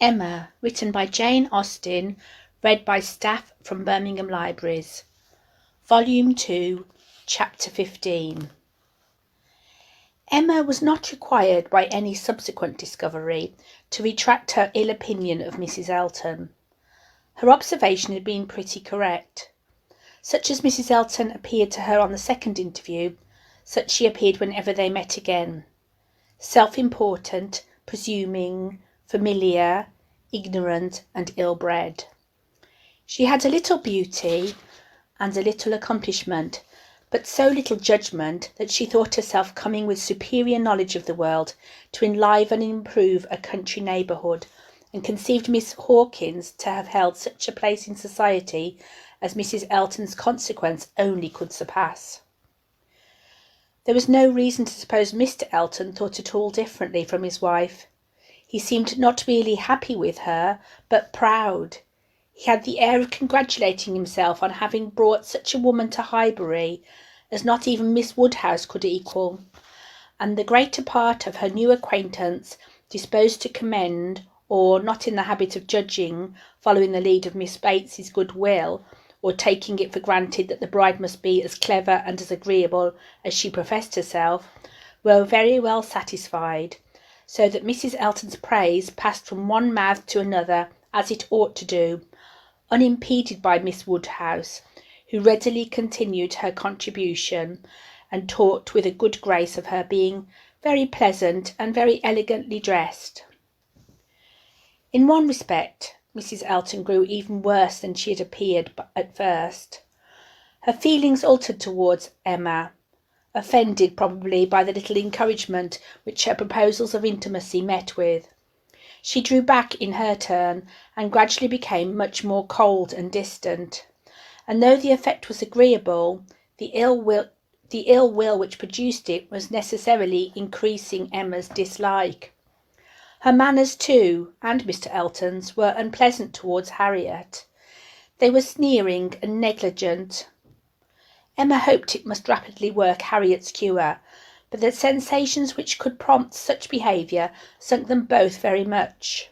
Emma, written by Jane Austen, read by staff from Birmingham Libraries. Volume 2, Chapter 15. Emma was not required by any subsequent discovery to retract her ill opinion of Mrs. Elton. Her observation had been pretty correct. Such as Mrs. Elton appeared to her on the second interview, such she appeared whenever they met again. Self-important, presuming, familiar, ignorant and ill-bred. She had a little beauty and a little accomplishment, but so little judgment that she thought herself coming with superior knowledge of the world to enliven and improve a country neighbourhood, and conceived Miss Hawkins to have held such a place in society as Mrs. Elton's consequence only could surpass. There was no reason to suppose Mr. Elton thought at all differently from his wife. He seemed not merely happy with her, but proud. He had the air of congratulating himself on having brought such a woman to Highbury as not even Miss Woodhouse could equal, and the greater part of her new acquaintance disposed to commend, or not in the habit of judging, following the lead of Miss Bates's goodwill, or taking it for granted that the bride must be as clever and as agreeable as she professed herself, were very well satisfied, so that Mrs. Elton's praise passed from one mouth to another as it ought to do, unimpeded by Miss Woodhouse, who readily continued her contribution, and talked with a good grace of her being very pleasant and very elegantly dressed. In one respect, Mrs. Elton grew even worse than she had appeared at first. Her feelings altered towards Emma, offended probably by the little encouragement which her proposals of intimacy met with. She drew back in her turn, and gradually became much more cold and distant, and though the effect was agreeable, the ill will which produced it was necessarily increasing Emma's dislike. Her manners too, and Mr. Elton's, were unpleasant towards Harriet. They were sneering and negligent. Emma hoped it must rapidly work Harriet's cure, but the sensations which could prompt such behaviour sunk them both very much.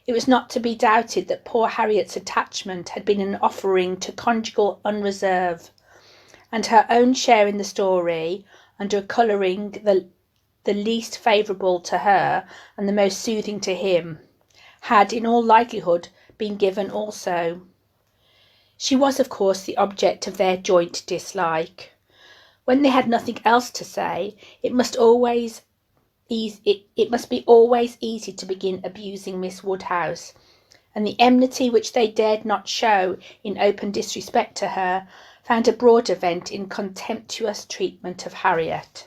It was not to be doubted that poor Harriet's attachment had been an offering to conjugal unreserve, and her own share in the story, under a colouring the least favourable to her and the most soothing to him, had in all likelihood been given also. She was, of course, the object of their joint dislike. When they had nothing else to say, it must be always easy to begin abusing Miss Woodhouse, and the enmity which they dared not show in open disrespect to her found a broader vent in contemptuous treatment of Harriet.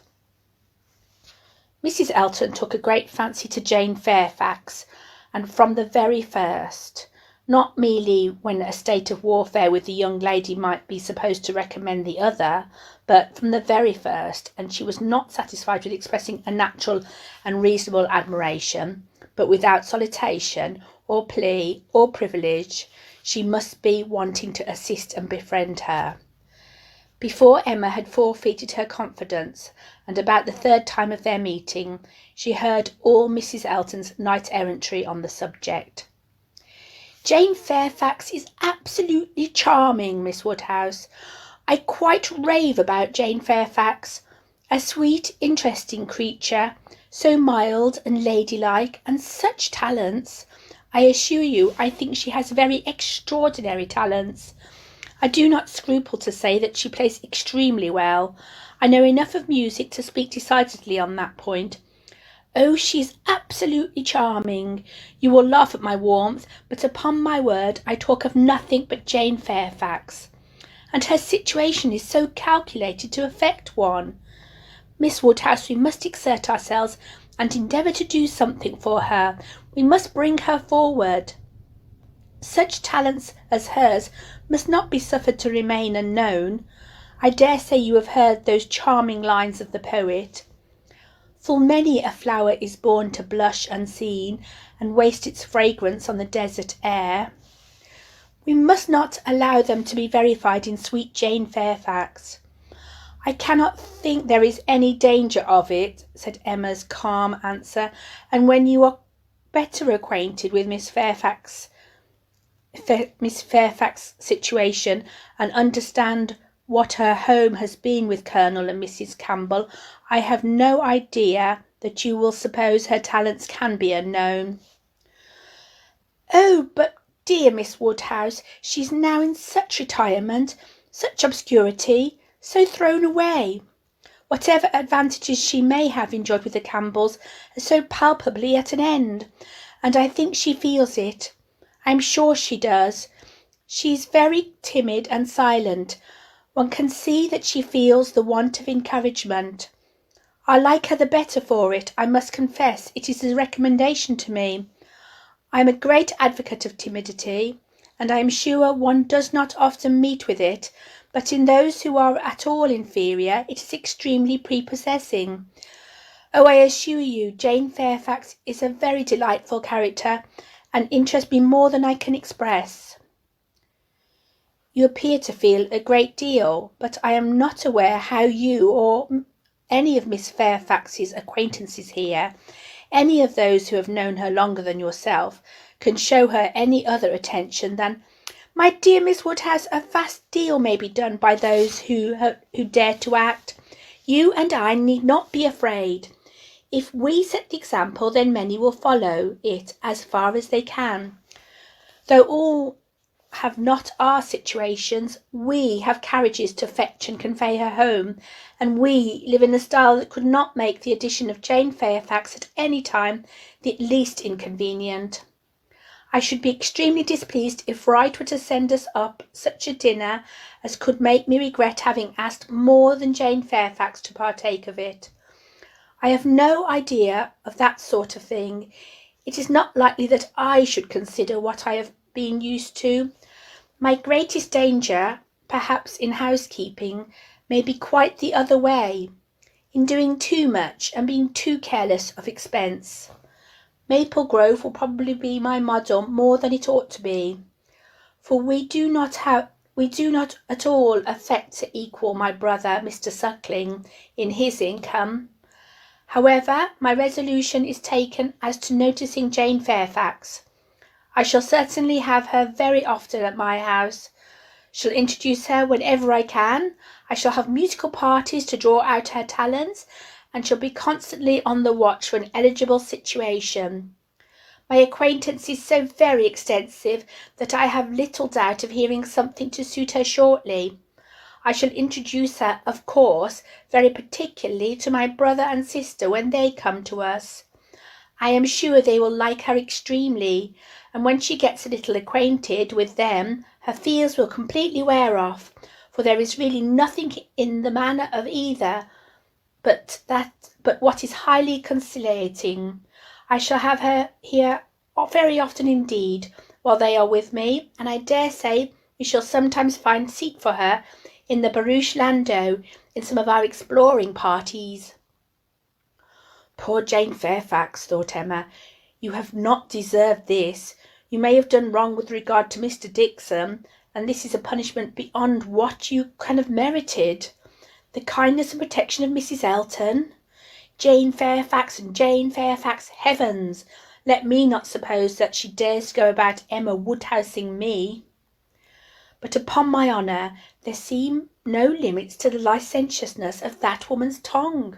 Mrs. Elton took a great fancy to Jane Fairfax, and from the very first, not merely when a state of warfare with the young lady might be supposed to recommend the other, but from the very first, and she was not satisfied with expressing a natural and reasonable admiration, but without solicitation, or plea, or privilege, she must be wanting to assist and befriend her. Before Emma had forfeited her confidence, and about the third time of their meeting, she heard all Mrs. Elton's knight-errantry on the subject. "Jane Fairfax is absolutely charming, Miss Woodhouse. I quite rave about Jane Fairfax. A sweet, interesting creature, so mild and ladylike, and such talents. I assure you I think she has very extraordinary talents. I do not scruple to say that she plays extremely well. I know enough of music to speak decidedly on that point. Oh, she is absolutely charming. You will laugh at my warmth, but upon my word I talk of nothing but Jane Fairfax. And her situation is so calculated to affect one. Miss Woodhouse, we must exert ourselves and endeavour to do something for her. We must bring her forward. Such talents as hers must not be suffered to remain unknown. I dare say you have heard those charming lines of the poet. Full many a flower is born to blush unseen, and waste its fragrance on the desert air. We must not allow them to be verified in sweet Jane Fairfax." "I cannot think there is any danger of it," said Emma's calm answer, "and when you are better acquainted with Miss Fairfax's situation and understand what her home has been with Colonel and Mrs. Campbell, I have no idea that you will suppose her talents can be unknown." "Oh, but dear Miss Woodhouse, she's now in such retirement, such obscurity, so thrown away. Whatever advantages she may have enjoyed with the Campbells are so palpably at an end, and I think she feels it. I am sure she does. She's very timid and silent. One can see that she feels the want of encouragement. I like her the better for it, I must confess. It is a recommendation to me. I am a great advocate of timidity, and I am sure one does not often meet with it, but in those who are at all inferior it is extremely prepossessing. Oh, I assure you, Jane Fairfax is a very delightful character, and interests me more than I can express." "You appear to feel a great deal, but I am not aware how you or any of Miss Fairfax's acquaintances here, any of those who have known her longer than yourself, can show her any other attention than—" "My dear Miss Woodhouse, a vast deal may be done by those who dare to act. You and I need not be afraid. If we set the example, then many will follow it as far as they can. Though all have not our situations, we have carriages to fetch and convey her home, and we live in a style that could not make the addition of Jane Fairfax at any time the least inconvenient. I should be extremely displeased if Wright were to send us up such a dinner as could make me regret having asked more than Jane Fairfax to partake of it. I have no idea of that sort of thing. It is not likely that I should consider what I have been used to. My greatest danger, perhaps in housekeeping, may be quite the other way, in doing too much and being too careless of expense. Maple Grove will probably be my model more than it ought to be, for we do not at all affect to equal my brother Mr. Suckling in his income. However, my resolution is taken as to noticing Jane Fairfax. I shall certainly have her very often at my house. Shall introduce her whenever I can. I shall have musical parties to draw out her talents, and shall be constantly on the watch for an eligible situation. My acquaintance is so very extensive that I have little doubt of hearing something to suit her shortly. I shall introduce her, of course, very particularly to my brother and sister when they come to us. I am sure they will like her extremely, and when she gets a little acquainted with them, her fears will completely wear off, for there is really nothing in the manner of either but what is highly conciliating. I shall have her here very often indeed, while they are with me, and I dare say we shall sometimes find seat for her in the barouche landau in some of our exploring parties." "Poor Jane Fairfax," thought Emma. "You have not deserved this. You may have done wrong with regard to Mr. Dixon, and this is a punishment beyond what you can have merited. The kindness and protection of Mrs. Elton. Jane Fairfax and Jane Fairfax, heavens! Let me not suppose that she dares to go about Emma Woodhousing me. But upon my honour, there seem no limits to the licentiousness of that woman's tongue."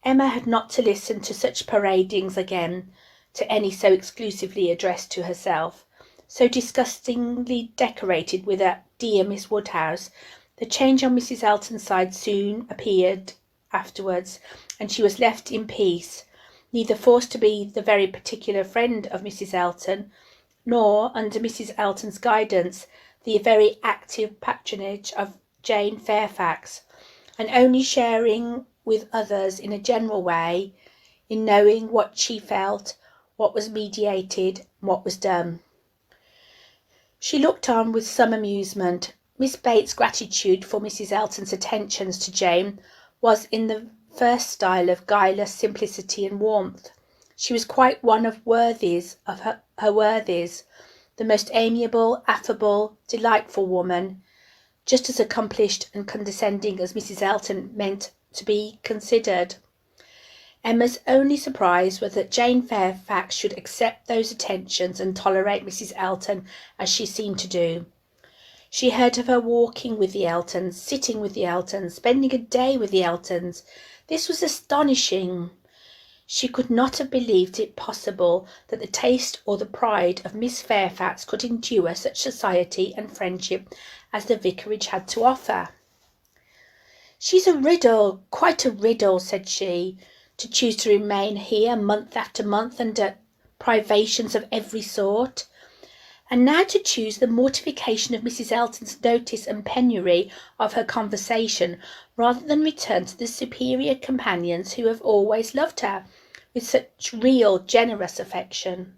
Emma had not to listen to such paradings again, to any so exclusively addressed to herself, so disgustingly decorated with a "dear Miss Woodhouse." The change on Mrs. Elton's side soon appeared afterwards, and she was left in peace, neither forced to be the very particular friend of Mrs. Elton, nor, under Mrs. Elton's guidance, the very active patronage of Jane Fairfax, and only sharing with others in a general way in knowing what she felt, what was meditated, what was done. She looked on with some amusement. Miss Bates's gratitude for Mrs. Elton's attentions to Jane was in the first style of guileless simplicity and warmth. She was quite one of her worthies, the most amiable, affable, delightful woman, just as accomplished and condescending as Mrs. Elton meant to be considered. Emma's only surprise was that Jane Fairfax should accept those attentions and tolerate Mrs. Elton as she seemed to do. She heard of her walking with the Eltons, sitting with the Eltons, spending a day with the Eltons. This was astonishing. She could not have believed it possible that the taste or the pride of Miss Fairfax could endure such society and friendship as the vicarage had to offer. "She's a riddle, quite a riddle," said she, "to choose to remain here month after month under privations of every sort. And now to choose the mortification of Mrs. Elton's notice and penury of her conversation, rather than return to the superior companions who have always loved her with such real, generous affection."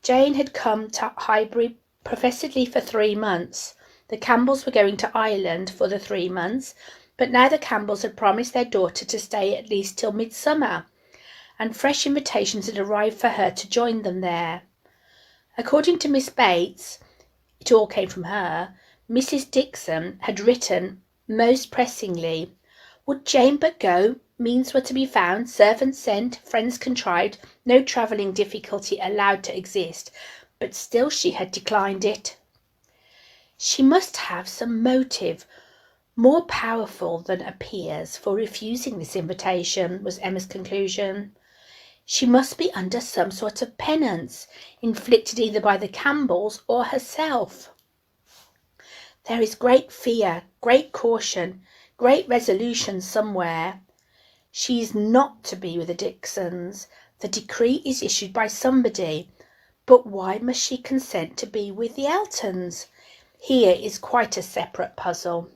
Jane had come to Highbury professedly for 3 months. The Campbells were going to Ireland for the 3 months, but now the Campbells had promised their daughter to stay at least till midsummer, and fresh invitations had arrived for her to join them there. According to Miss Bates, it all came from her, Mrs. Dixon had written most pressingly. Would Jane but go, means were to be found, servants sent, friends contrived, no travelling difficulty allowed to exist, but still she had declined it. She must have some motive more powerful than appears for refusing this invitation, was Emma's conclusion. She must be under some sort of penance, inflicted either by the Campbells or herself. There is great fear, great caution, great resolution somewhere. She is not to be with the Dixons. The decree is issued by somebody. But why must she consent to be with the Eltons? Here is quite a separate puzzle.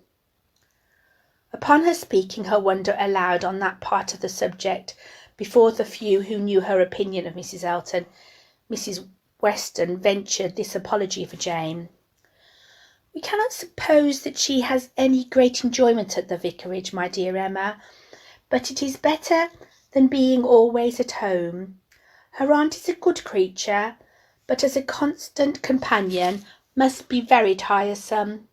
Upon her speaking her wonder aloud on that part of the subject, before the few who knew her opinion of Mrs. Elton, Mrs. Weston ventured this apology for Jane. "We cannot suppose that she has any great enjoyment at the vicarage, my dear Emma, but it is better than being always at home. Her aunt is a good creature, but as a constant companion must be very tiresome.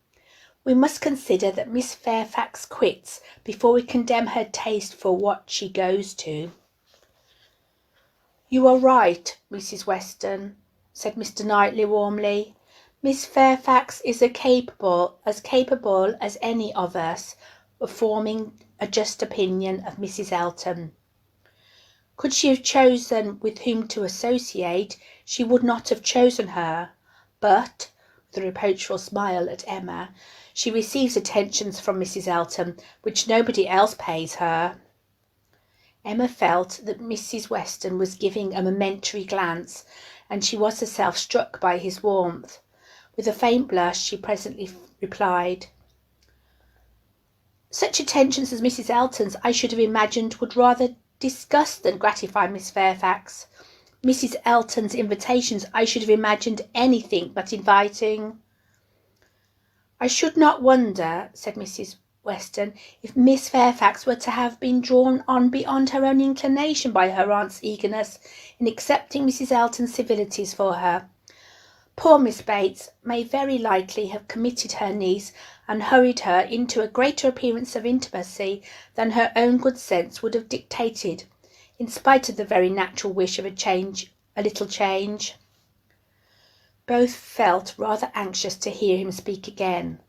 We must consider that Miss Fairfax quits before we condemn her taste for what she goes to." "You are right, Mrs. Weston," said Mr. Knightley warmly. "Miss Fairfax is as capable as any of us of forming a just opinion of Mrs. Elton. Could she have chosen with whom to associate, she would not have chosen her. But," with a reproachful smile at Emma, "she receives attentions from Mrs. Elton which nobody else pays her." Emma felt that Mrs. Weston was giving a momentary glance, and she was herself struck by his warmth. With a faint blush she presently replied, "Such attentions as Mrs. Elton's I should have imagined would rather disgust than gratify Miss Fairfax. Mrs. Elton's invitations I should have imagined anything but inviting." "I should not wonder," said Mrs. Weston, "if Miss Fairfax were to have been drawn on beyond her own inclination by her aunt's eagerness in accepting Mrs. Elton's civilities for her. Poor Miss Bates may very likely have committed her niece and hurried her into a greater appearance of intimacy than her own good sense would have dictated, in spite of the very natural wish of a little change." Both felt rather anxious to hear him speak again,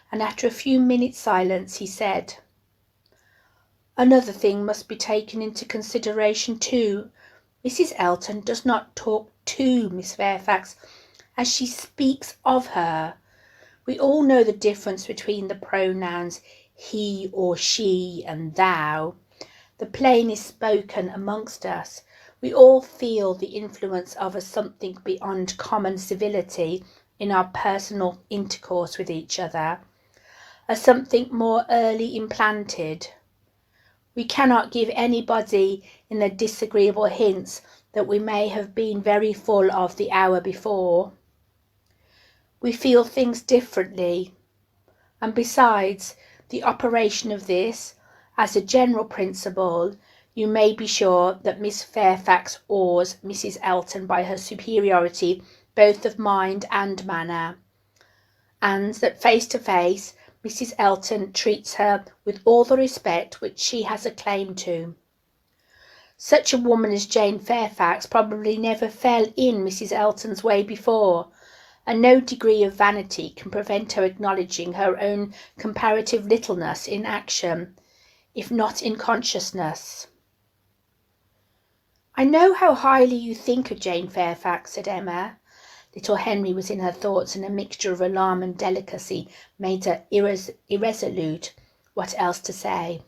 and after a few minutes' silence he said, "Another thing must be taken into consideration too. Mrs. Elton does not talk to Miss Fairfax as she speaks of her. We all know the difference between the pronouns he or she and thou. The plainest spoken amongst us. We all feel the influence of a something beyond common civility in our personal intercourse with each other, a something more early implanted. We cannot give anybody in the disagreeable hints that we may have been very full of the hour before. We feel things differently, and besides the operation of this, as a general principle, you may be sure that Miss Fairfax awes Mrs. Elton by her superiority both of mind and manner, and that face to face Mrs. Elton treats her with all the respect which she has a claim to. Such a woman as Jane Fairfax probably never fell in Mrs. Elton's way before, and no degree of vanity can prevent her acknowledging her own comparative littleness in action, if not in consciousness. "I know how highly you think of Jane Fairfax," said Emma. Little Henry was in her thoughts, and a mixture of alarm and delicacy made her irresolute what else to say.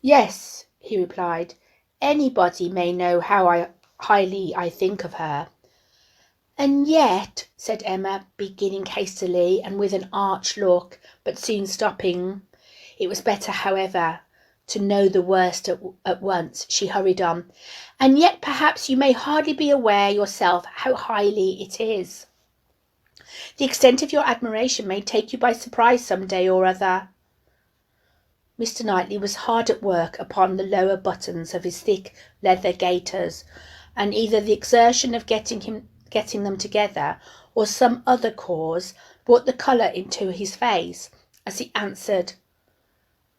"Yes," he replied, "anybody may know how highly I think of her." "And yet," said Emma, beginning hastily and with an arch look, but soon stopping. It was better, however, to know the worst at once. She hurried on. "And yet perhaps you may hardly be aware yourself how highly it is. The extent of your admiration may take you by surprise some day or other." Mr. Knightley was hard at work upon the lower buttons of his thick leather gaiters, and either the exertion of getting them together or some other cause brought the colour into his face as he answered,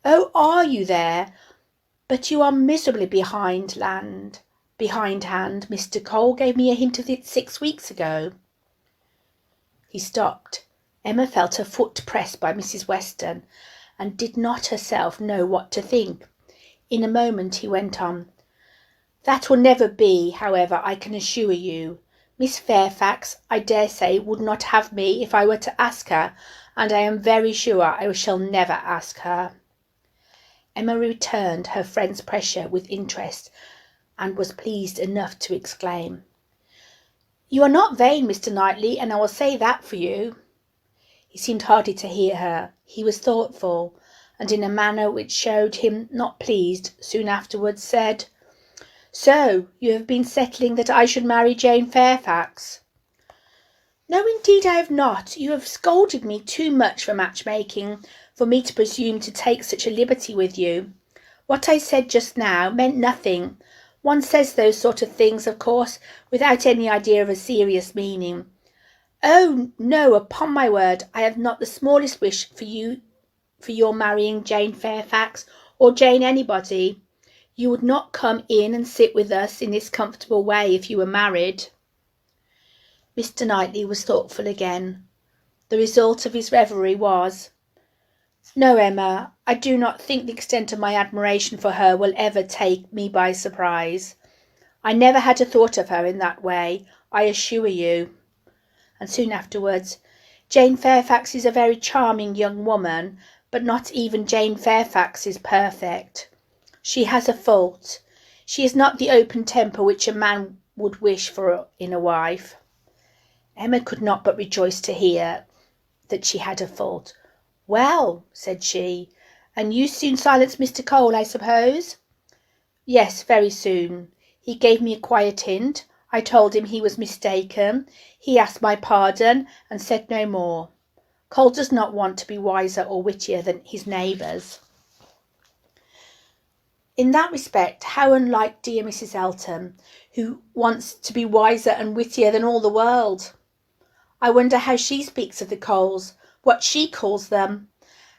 "Oh, are you there? But you are miserably behindhand. Mr. Cole gave me a hint of it 6 weeks ago." He stopped. Emma felt her foot pressed by Mrs. Weston, and did not herself know what to think. In a moment he went on. "That will never be, however, I can assure you. Miss Fairfax, I dare say, would not have me if I were to ask her, and I am very sure I shall never ask her." Emma returned her friend's pressure with interest, and was pleased enough to exclaim, "You are not vain, Mr. Knightley, and I will say that for you." He seemed hardly to hear her. He was thoughtful, and in a manner which showed him not pleased, soon afterwards said, "So you have been settling that I should marry Jane Fairfax?" "No, indeed I have not. You have scolded me too much for matchmaking, for me to presume to take such a liberty with you. What I said just now meant nothing. One says those sort of things, of course, without any idea of a serious meaning. Oh, no, upon my word, I have not the smallest wish for your marrying Jane Fairfax, or Jane anybody. You would not come in and sit with us in this comfortable way if you were married." Mr. Knightley was thoughtful again. The result of his reverie was, "No, Emma, I do not think the extent of my admiration for her will ever take me by surprise. I never had a thought of her in that way, I assure you." And soon afterwards, "Jane Fairfax is a very charming young woman, but not even Jane Fairfax is perfect. She has a fault. She has not the open temper which a man would wish for in a wife." Emma could not but rejoice to hear that she had a fault. "Well," said she, "and you soon silenced Mr. Cole, I suppose?" "Yes, very soon. He gave me a quiet hint. I told him he was mistaken. He asked my pardon, and said no more. Cole does not want to be wiser or wittier than his neighbours." In that respect, how unlike dear Mrs. Elton, who wants to be wiser and wittier than all the world! I wonder how she speaks of the Coles, what she calls them.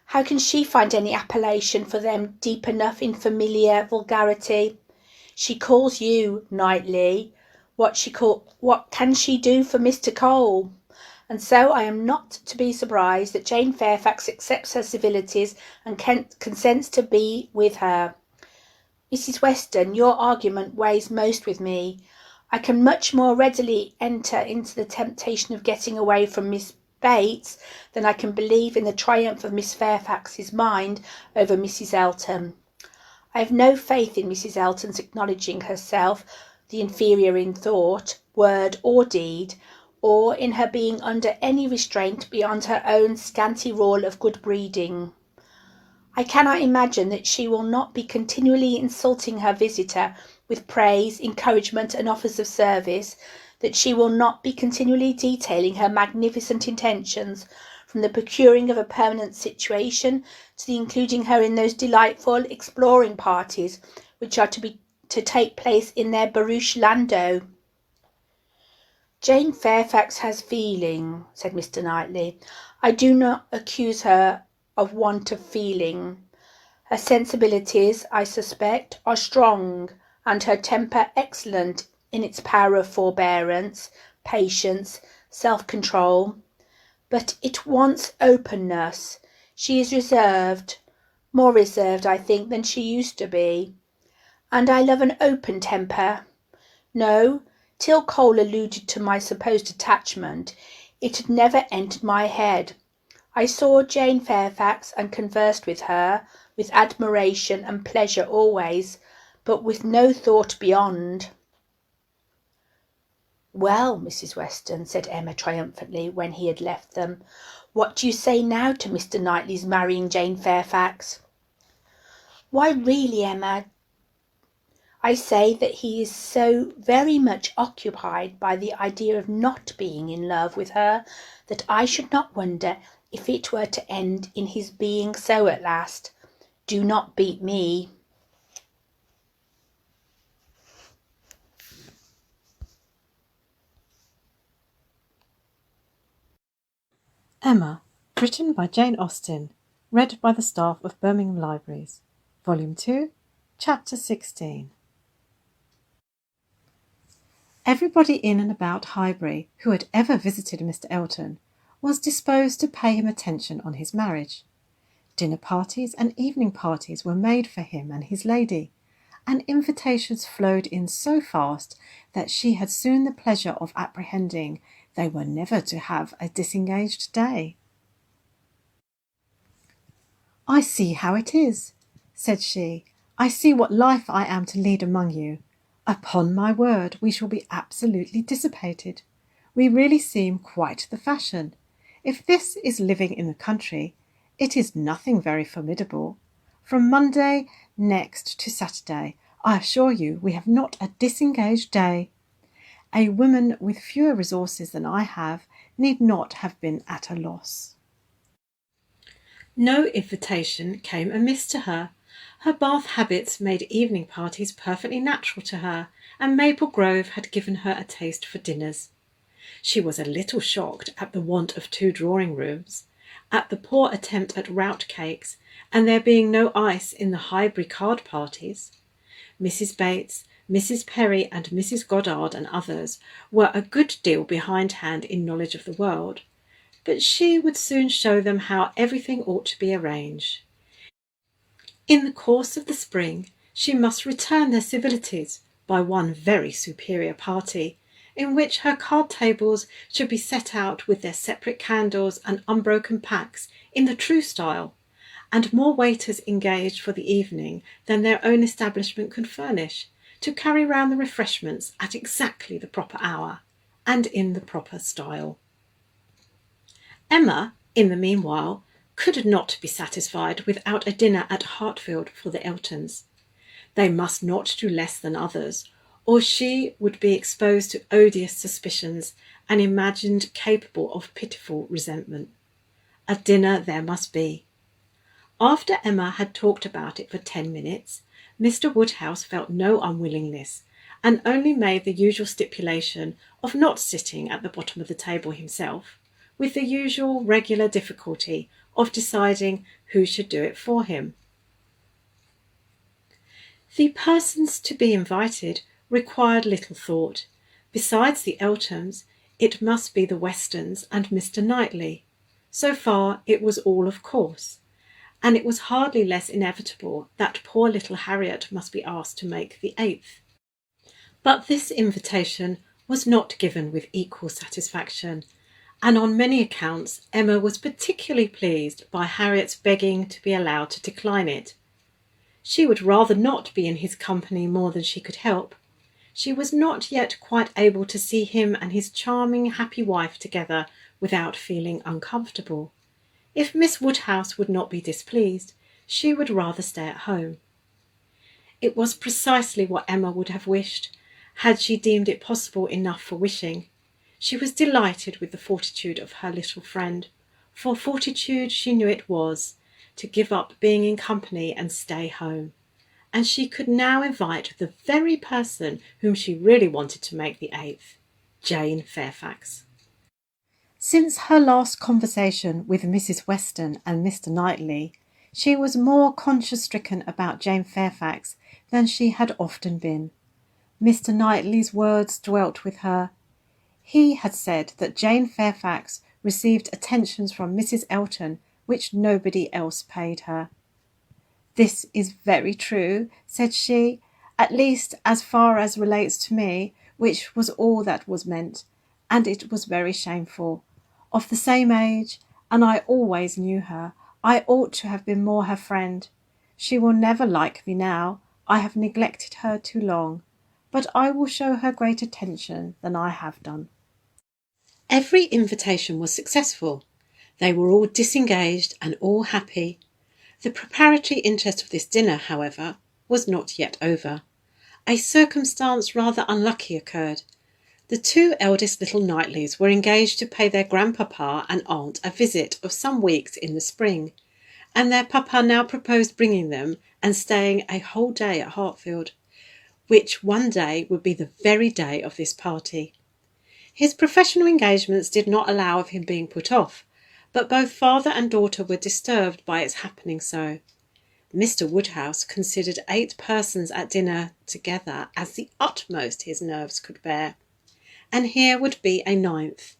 How can she find any appellation for them deep enough in familiar vulgarity? She calls you Knightley. What can she do for Mr. Cole? And so I am not to be surprised that Jane Fairfax accepts her civilities and consents to be with her. Mrs. Weston, your argument weighs most with me. I can much more readily enter into the temptation of getting away from Miss Bates than I can believe in the triumph of Miss Fairfax's mind over Mrs. Elton. I have no faith in Mrs. Elton's acknowledging herself the inferior in thought, word, or deed, or in her being under any restraint beyond her own scanty rule of good breeding. I cannot imagine that she will not be continually insulting her visitor with praise, encouragement, and offers of service, that she will not be continually detailing her magnificent intentions, from the procuring of a permanent situation to the including her in those delightful exploring parties which are to take place in their barouche landau. "Jane Fairfax has feeling," said Mr. Knightley. "I do not accuse her of want of feeling. Her sensibilities, I suspect, are strong, and her temper excellent in its power of forbearance, patience, self-control. But it wants openness. She is reserved, more reserved, I think, than she used to be. And I love an open temper. No, till Cole alluded to my supposed attachment, it had never entered my head. I saw Jane Fairfax and conversed with her, with admiration and pleasure always, but with no thought beyond. "Well, Mrs. Weston," said Emma triumphantly, when he had left them, "what do you say now to Mr. Knightley's marrying Jane Fairfax?" "Why, really, Emma, I say that he is so very much occupied by the idea of not being in love with her that I should not wonder if it were to end in his being so at last. Do not beat me." Emma, written by Jane Austen, read by the staff of Birmingham Libraries, Volume 2, Chapter 16. Everybody in and about Highbury who had ever visited Mr. Elton was disposed to pay him attention on his marriage. Dinner parties and evening parties were made for him and his lady, and invitations flowed in so fast that she had soon the pleasure of apprehending they were never to have a disengaged day. "I see how it is," said she. "I see what life I am to lead among you. Upon my word, we shall be absolutely dissipated. We really seem quite the fashion. If this is living in the country, it is nothing very formidable. From Monday next to Saturday, I assure you we have not a disengaged day. A woman with fewer resources than I have need not have been at a loss." No invitation came amiss to her. Her Bath habits made evening parties perfectly natural to her, and Maple Grove had given her a taste for dinners. She was a little shocked at the want of 2 drawing-rooms, at the poor attempt at rout cakes, and there being no ice in the Highbury card parties. Mrs. Bates, Mrs. Perry, and Mrs. Goddard and others were a good deal behindhand in knowledge of the world, but she would soon show them how everything ought to be arranged. In the course of the spring she must return their civilities by one very superior party, in which her card tables should be set out with their separate candles and unbroken packs in the true style, and more waiters engaged for the evening than their own establishment could furnish, to carry round the refreshments at exactly the proper hour, and in the proper style. Emma, in the meanwhile, could not be satisfied without a dinner at Hartfield for the Eltons. They must not do less than others, or she would be exposed to odious suspicions and imagined capable of pitiful resentment. A dinner there must be. After Emma had talked about it for 10 minutes, Mr. Woodhouse felt no unwillingness, and only made the usual stipulation of not sitting at the bottom of the table himself, with the usual regular difficulty of deciding who should do it for him. The persons to be invited required little thought. Besides the Eltons, it must be the Westons and Mr. Knightley. So far it was all of course, and it was hardly less inevitable that poor little Harriet must be asked to make the 8th. But this invitation was not given with equal satisfaction, and on many accounts Emma was particularly pleased by Harriet's begging to be allowed to decline it. She would rather not be in his company more than she could help. She was not yet quite able to see him and his charming, happy wife together without feeling uncomfortable. If Miss Woodhouse would not be displeased, she would rather stay at home. It was precisely what Emma would have wished, had she deemed it possible enough for wishing. She was delighted with the fortitude of her little friend, for fortitude she knew it was, to give up being in company and stay home. And she could now invite the very person whom she really wanted to make the 8th, Jane Fairfax. Since her last conversation with Mrs. Weston and Mr. Knightley, She was more conscience-stricken about Jane Fairfax than she had often been. Mr. Knightley's words dwelt with her. He had said that Jane Fairfax received attentions from Mrs. Elton which nobody else paid her. "This is very true," said she, "at least as far as relates to me, which was all that was meant, and it was very shameful. Of the same age, and I always knew her, I ought to have been more her friend. She will never like me now. I have neglected her too long, but I will show her greater attention than I have done." Every invitation was successful. They were all disengaged and all happy. The preparatory interest of this dinner, however, was not yet over. A circumstance rather unlucky occurred. The two eldest little Knightleys were engaged to pay their grandpapa and aunt a visit of some weeks in the spring, and their papa now proposed bringing them and staying a whole day at Hartfield, which one day would be the very day of this party. His professional engagements did not allow of him being put off, but both father and daughter were disturbed by its happening so. Mr. Woodhouse considered 8 persons at dinner together as the utmost his nerves could bear, and here would be a 9th,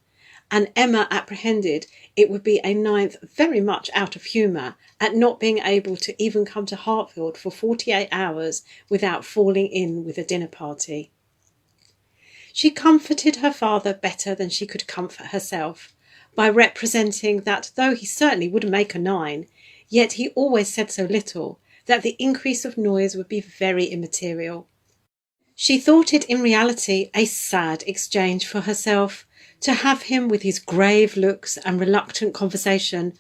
and Emma apprehended it would be a 9th very much out of humour at not being able to even come to Hartfield for 48 hours without falling in with a dinner party. She comforted her father better than she could comfort herself, by representing that though he certainly would make a 9, yet he always said so little that the increase of noise would be very immaterial. She thought it in reality a sad exchange for herself to have him with his grave looks and reluctant conversation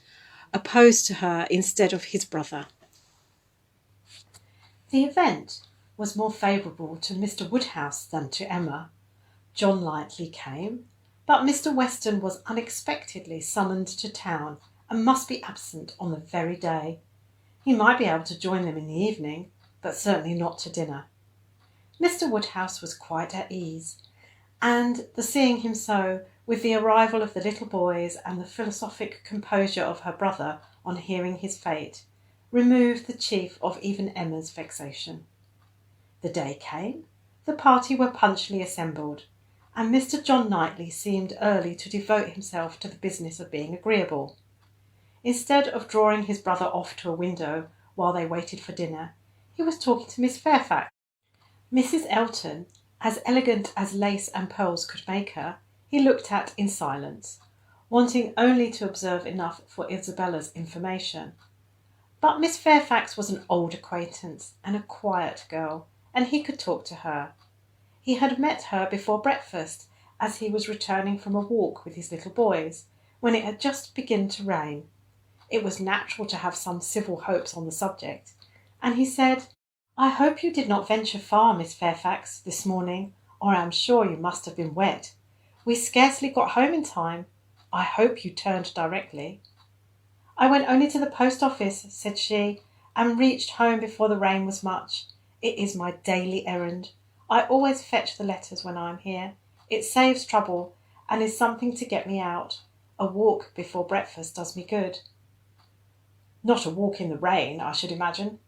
opposed to her instead of his brother. The event was more favourable to Mr. Woodhouse than to Emma. John Knightley came, but Mr. Weston was unexpectedly summoned to town and must be absent on the very day. He might be able to join them in the evening, but certainly not to dinner. Mr. Woodhouse was quite at ease, and the seeing him so, with the arrival of the little boys and the philosophic composure of her brother on hearing his fate, removed the chief of even Emma's vexation. The day came, the party were punctually assembled, and Mr. John Knightley seemed early to devote himself to the business of being agreeable. Instead of drawing his brother off to a window while they waited for dinner, he was talking to Miss Fairfax. Mrs. Elton, as elegant as lace and pearls could make her, he looked at in silence, wanting only to observe enough for Isabella's information. But Miss Fairfax was an old acquaintance and a quiet girl, and he could talk to her. He had met her before breakfast, as he was returning from a walk with his little boys, when it had just begun to rain. It was natural to have some civil hopes on the subject, and he said, "I hope you did not venture far, Miss Fairfax, this morning, or I am sure you must have been wet. We scarcely got home in time. I hope you turned directly." "I went only to the post office," said she, "and reached home before the rain was much. It is my daily errand. I always fetch the letters when I am here. It saves trouble, and is something to get me out. A walk before breakfast does me good." "Not a walk in the rain, I should imagine."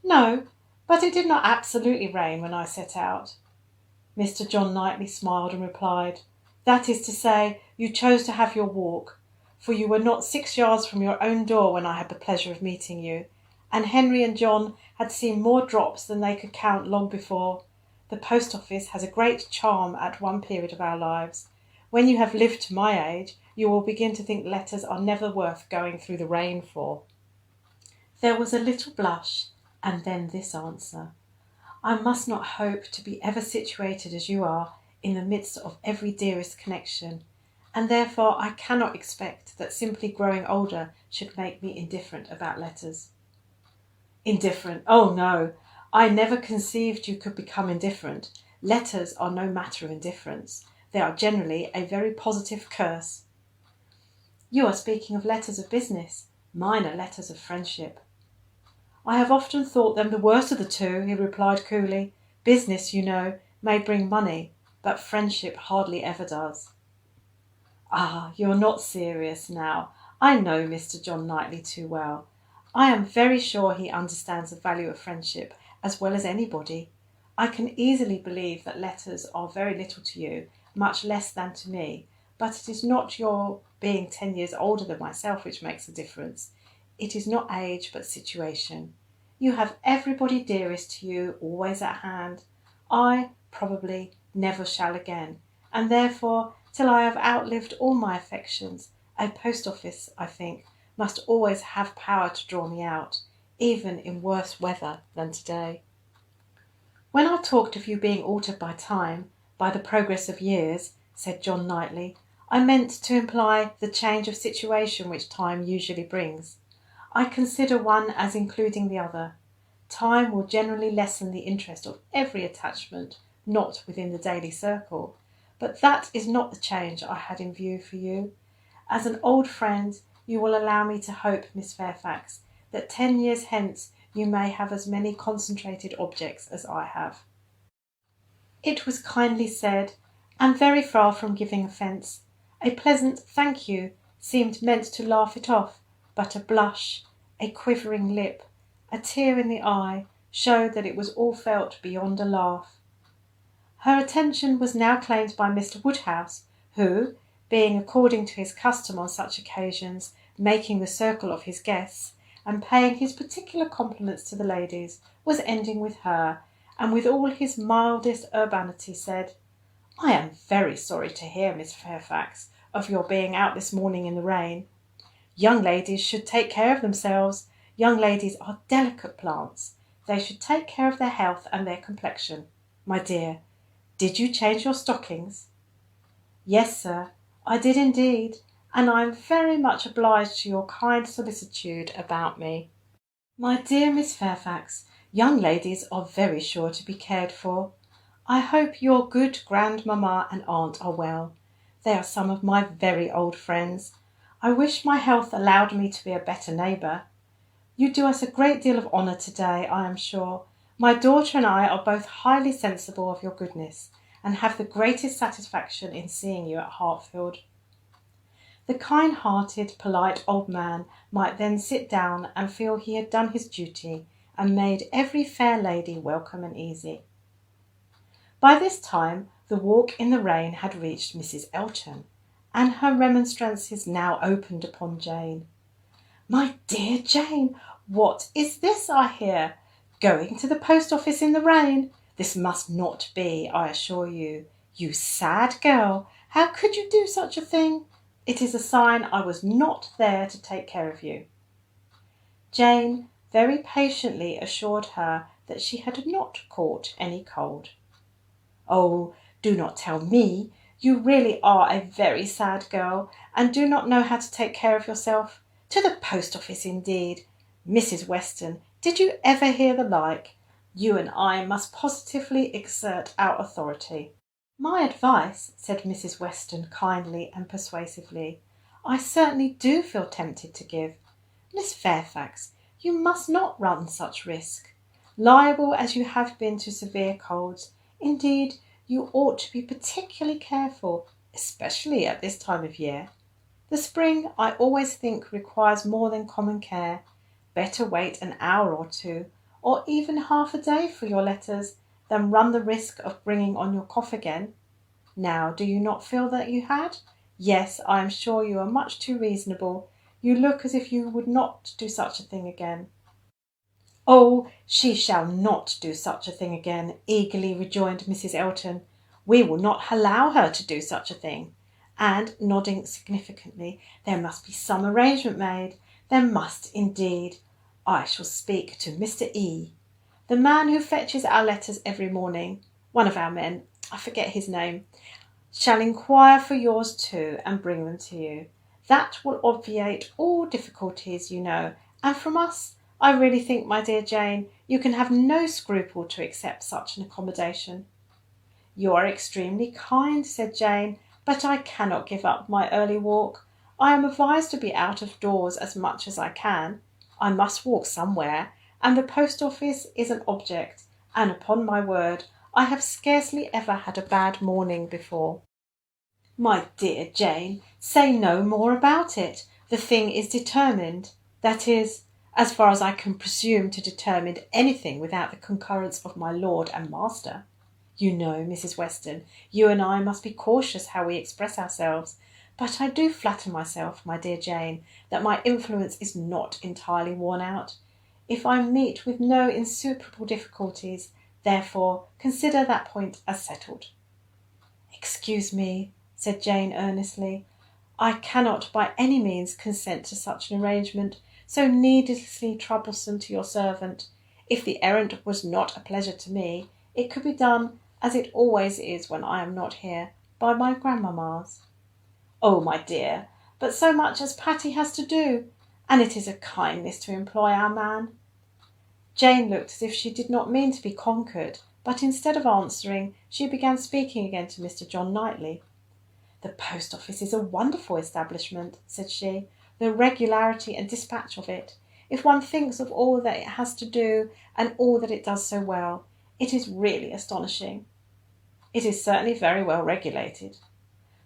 "No, but it did not absolutely rain when I set out." Mr. John Knightley smiled and replied, "That is to say, you chose to have your walk, for you were not 6 yards from your own door when I had the pleasure of meeting you, and Henry and John had seen more drops than they could count long before. The post office has a great charm at one period of our lives. When you have lived to my age, you will begin to think letters are never worth going through the rain for." There was a little blush, and then this answer: "I must not hope to be ever situated as you are in the midst of every dearest connection, and therefore I cannot expect that simply growing older should make me indifferent about letters." "Indifferent? Oh no! I never conceived you could become indifferent. Letters are no matter of indifference. They are generally a very positive curse." "You are speaking of letters of business. Mine are letters of friendship." "I have often thought them the worst of the two," he replied coolly. "Business, you know, may bring money, but friendship hardly ever does." "Ah, you are not serious now. I know Mr. John Knightley too well. I am very sure he understands the value of friendship as well as anybody. I can easily believe that letters are very little to you, much less than to me, but it is not your being 10 years older than myself which makes a difference. It is not age, but situation. You have everybody dearest to you always at hand. I, probably, never shall again, and therefore, till I have outlived all my affections, a post office, I think, must always have power to draw me out, even in worse weather than today. When I talked of you being altered by time, by the progress of years, said John Knightley, I meant to imply the change of situation which time usually brings. I consider one as including the other. Time will generally lessen the interest of every attachment, not within the daily circle, but that is not the change I had in view for you. As an old friend, you will allow me to hope, Miss Fairfax, that 10 years hence you may have as many concentrated objects as I have. It was kindly said, and very far from giving offence. A pleasant thank you seemed meant to laugh it off, but a blush, a quivering lip, a tear in the eye, showed that it was all felt beyond a laugh. Her attention was now claimed by Mr. Woodhouse, who, being according to his custom on such occasions, making the circle of his guests, and paying his particular compliments to the ladies, was ending with her, and with all his mildest urbanity said, I am very sorry to hear, Miss Fairfax, of your being out this morning in the rain. Young ladies should take care of themselves. Young ladies are delicate plants. They should take care of their health and their complexion. My dear, did you change your stockings? Yes, sir, I did indeed, and I am very much obliged to your kind solicitude about me. My dear Miss Fairfax, young ladies are very sure to be cared for. I hope your good grandmamma and aunt are well. They are some of my very old friends. I wish my health allowed me to be a better neighbour. You do us a great deal of honour to-day, I am sure. My daughter and I are both highly sensible of your goodness, and have the greatest satisfaction in seeing you at Hartfield. The kind-hearted, polite old man might then sit down and feel he had done his duty, and made every fair lady welcome and easy. By this time the walk in the rain had reached Mrs. Elton, and her remonstrances now opened upon Jane. My dear Jane, what is this I hear? Going to the post office in the rain? This must not be, I assure you. You sad girl, how could you do such a thing? It is a sign I was not there to take care of you. Jane very patiently assured her that she had not caught any cold. Oh, do not tell me. You really are a very sad girl, and do not know how to take care of yourself. To the post office, indeed. Mrs. Weston, did you ever hear the like? You and I must positively exert our authority. My advice, said Mrs. Weston kindly and persuasively, I certainly do feel tempted to give. Miss Fairfax, you must not run such risk. Liable as you have been to severe colds, indeed, you ought to be particularly careful, especially at this time of year. The spring, I always think, requires more than common care. Better wait an hour or two, or even half a day for your letters, than run the risk of bringing on your cough again. Now, do you not feel that you had? Yes, I am sure you are much too reasonable. You look as if you would not do such a thing again. Oh, she shall not do such a thing again, eagerly rejoined Mrs. Elton. We will not allow her to do such a thing. And, nodding significantly, there must be some arrangement made. There must, indeed. I shall speak to Mr. E., the man who fetches our letters every morning, one of our men, I forget his name, shall inquire for yours too, and bring them to you. That will obviate all difficulties, you know, and from us, I really think, my dear Jane, you can have no scruple to accept such an accommodation. You are extremely kind, said Jane, but I cannot give up my early walk. I am advised to be out of doors as much as I can. I must walk somewhere, and the post office is an object, and upon my word, I have scarcely ever had a bad morning before. My dear Jane, say no more about it. The thing is determined. That is, as far as I can presume to determine anything without the concurrence of my lord and master. You know, Mrs. Weston, you and I must be cautious how we express ourselves, but I do flatter myself, my dear Jane, that my influence is not entirely worn out. If I meet with no insuperable difficulties, therefore consider that point as settled. Excuse me, said Jane earnestly. I cannot by any means consent to such an arrangement, so needlessly troublesome to your servant. If the errand was not a pleasure to me, it could be done, as it always is when I am not here, by my grandmammas. Oh, my dear, but so much as Patty has to do, and it is a kindness to employ our man. Jane looked as if she did not mean to be conquered, but instead of answering, she began speaking again to Mr. John Knightley. The post office is a wonderful establishment, said she. The regularity and dispatch of it. If one thinks of all that it has to do, and all that it does so well, it is really astonishing. It is certainly very well regulated.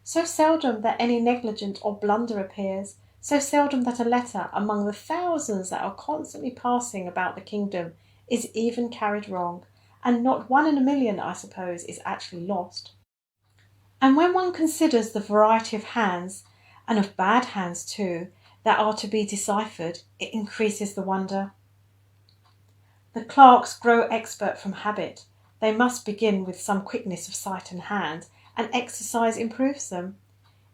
So seldom that any negligence or blunder appears, so seldom that a letter, among the thousands that are constantly passing about the kingdom, is even carried wrong, and not 1 in a million, I suppose, is actually lost. And when one considers the variety of hands, and of bad hands too, that are to be deciphered, it increases the wonder. The clerks grow expert from habit. They must begin with some quickness of sight and hand, and exercise improves them.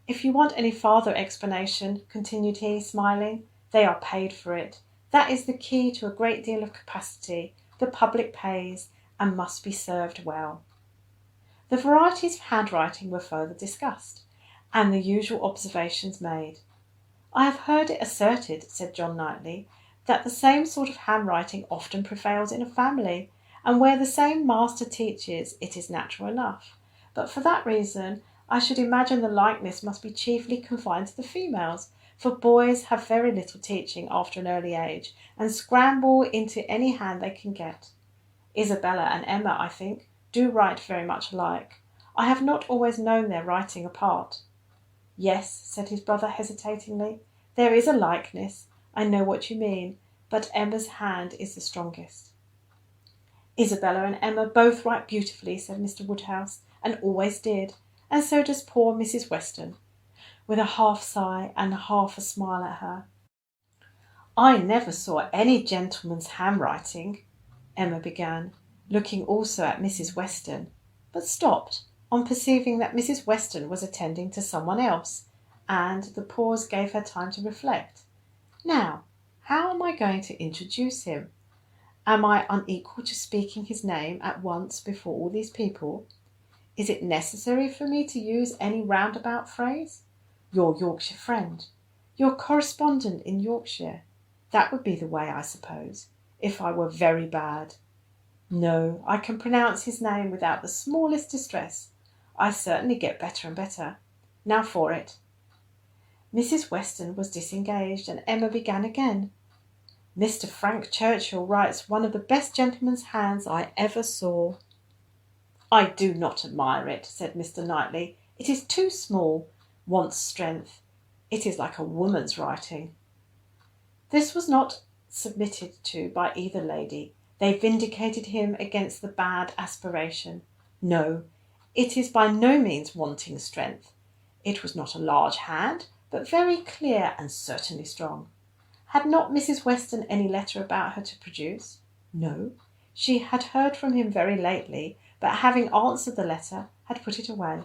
If you want any farther explanation, continued he, smiling, they are paid for it. That is the key to a great deal of capacity. The public pays, and must be served well. The varieties of handwriting were further discussed, and the usual observations made. I have heard it asserted, said John Knightley, that the same sort of handwriting often prevails in a family, and where the same master teaches, it is natural enough. But for that reason, I should imagine the likeness must be chiefly confined to the females, for boys have very little teaching after an early age, and scramble into any hand they can get. Isabella and Emma, I think, do write very much alike. I have not always known their writing apart. Yes, said his brother hesitatingly, there is a likeness. I know what you mean, but Emma's hand is the strongest. Isabella and Emma both write beautifully, said Mr. Woodhouse, and always did, and so does poor Mrs. Weston, with a half sigh and half a smile at her. I never saw any gentleman's handwriting, Emma began, looking also at Mrs. Weston, but stopped on perceiving that Mrs. Weston was attending to someone else, and the pause gave her time to reflect. Now, how am I going to introduce him? Am I unequal to speaking his name at once before all these people? Is it necessary for me to use any roundabout phrase? Your Yorkshire friend, your correspondent in Yorkshire. That would be the way, I suppose, if I were very bad. No, I can pronounce his name without the smallest distress. I certainly get better and better. Now for it. Mrs. Weston was disengaged, and Emma began again. Mr. Frank Churchill writes one of the best gentleman's hands I ever saw. I do not admire it, said Mr. Knightley. It is too small, wants strength. It is like a woman's writing. This was not submitted to by either lady. They vindicated him against the bad aspiration. No, it is by no means wanting strength. It was not a large hand, but very clear and certainly strong. Had not Mrs. Weston any letter about her to produce? No, she had heard from him very lately, but having answered the letter, had put it away.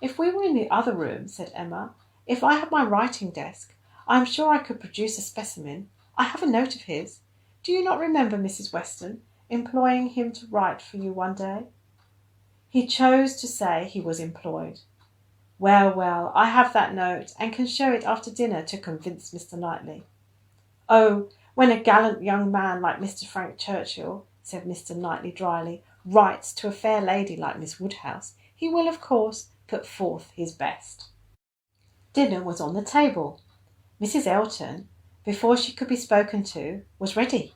If we were in the other room, said Emma, if I had my writing desk, I am sure I could produce a specimen. I have a note of his. Do you not remember, Mrs. Weston, employing him to write for you one day? He chose to say he was employed. Well, well, I have that note, and can show it after dinner to convince Mr. Knightley. Oh, when a gallant young man like Mr. Frank Churchill, said Mr. Knightley dryly, writes to a fair lady like Miss Woodhouse, he will, of course, put forth his best. Dinner was on the table. Mrs. Elton, before she could be spoken to, was ready,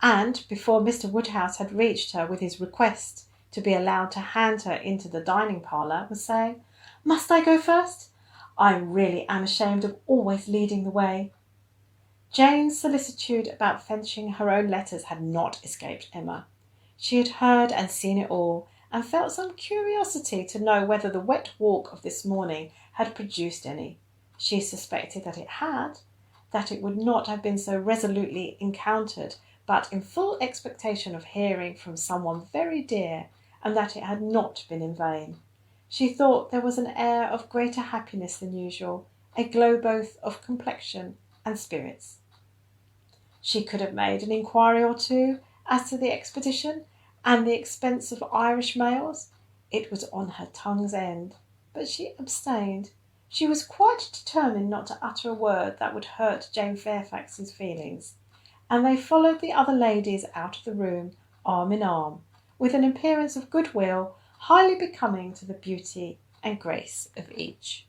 and before Mr. Woodhouse had reached her with his request to be allowed to hand her into the dining parlour, was saying, Must I go first? I really am ashamed of always leading the way. Jane's solicitude about fetching her own letters had not escaped Emma. She had heard and seen it all, and felt some curiosity to know whether the wet walk of this morning had produced any. She suspected that it had, that it would not have been so resolutely encountered, but in full expectation of hearing from someone very dear, and that it had not been in vain. She thought there was an air of greater happiness than usual, a glow both of complexion and spirits. She could have made an inquiry or two as to the expedition and the expense of Irish mails. It was on her tongue's end, but she abstained. She was quite determined not to utter a word that would hurt Jane Fairfax's feelings, and they followed the other ladies out of the room, arm in arm, with an appearance of goodwill highly becoming to the beauty and grace of each.